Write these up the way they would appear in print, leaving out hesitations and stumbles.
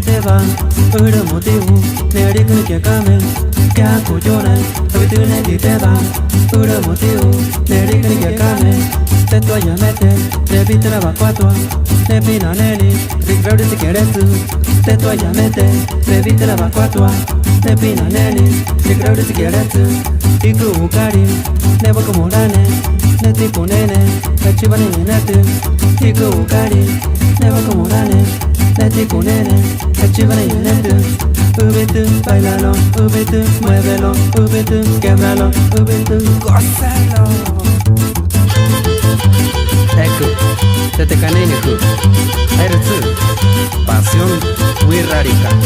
ti te va, ura motivo, neri kun kya kame, kya kujona, avi tu ne ti te va, ura motivo, neri kun kya kame, te tu ya mete, te vitra va cuatro, te pina neni, rigraude si quieres tú, te tu ya mete, te vitra va cuatro, te pina neni, rigraude si quieres tú, y tu bukari, nebo como rane, ne ti punene, la chiva ni nete, y tu bukari, nebo como rane, ne ti punene, la chiva ni nete, ubete, bailalo, ubete, muévelo, ubete, québralo, ubete, gózalo. Ecco, te canene tu, eres tú, pasión muy radical.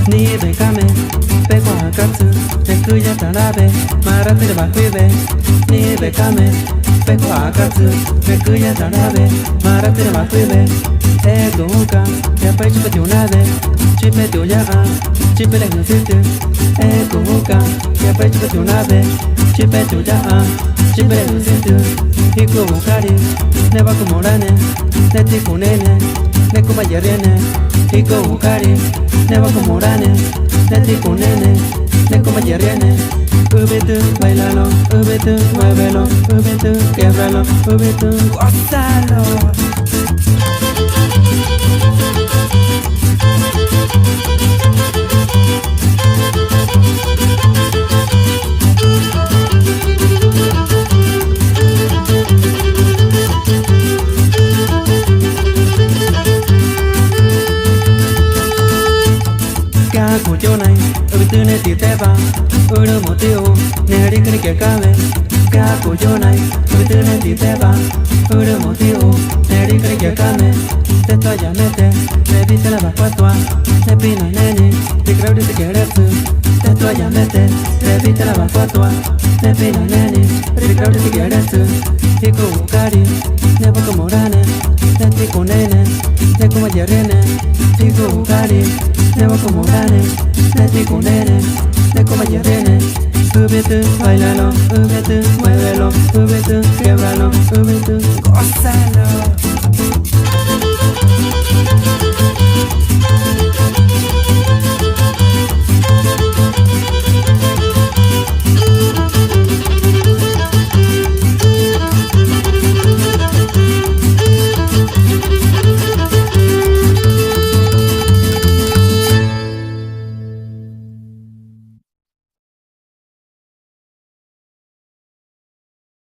Ni bekame, peko akatsu, ekuya tarabe, maratire bakuibe. Ni bekame, peko akatsu, ekuya tarabe, maratire bakuibe. Educa, ya pa chupe de una vez, chupe de ya, chupe de necesito. Educa, ya pa chupe de una vez, chupe de ya, chupe de necesito. Y como cari, ne va como rane, ne ti kunene, ne como yerene. Y como cari, ne va como rane, ne ti kunene, ne como yerene. Ubete, bailalo, ubete, muévelo, ubete, québralo, ubete, gózalo. Kujona, ubete ne ti te va, ura motivo, neri kun kya kame. Kujona, ubete ne ti te va, ura motivo, neri kun kya kame. Te to ya mete, te viste la vacuatua, te pina neni, te creo que te quieres tú. Te to ya mete, te viste la vacuatua, te pina neni, te creo que te quieres tú. Y como cari, ne va como rane, te ti kunene, te como yerene. Y como cari, ne va como rane, te ti kunene, te como yerene. Ubete, bailalo, ubete, muévelo, ubete, québralo, ubete, gózalo.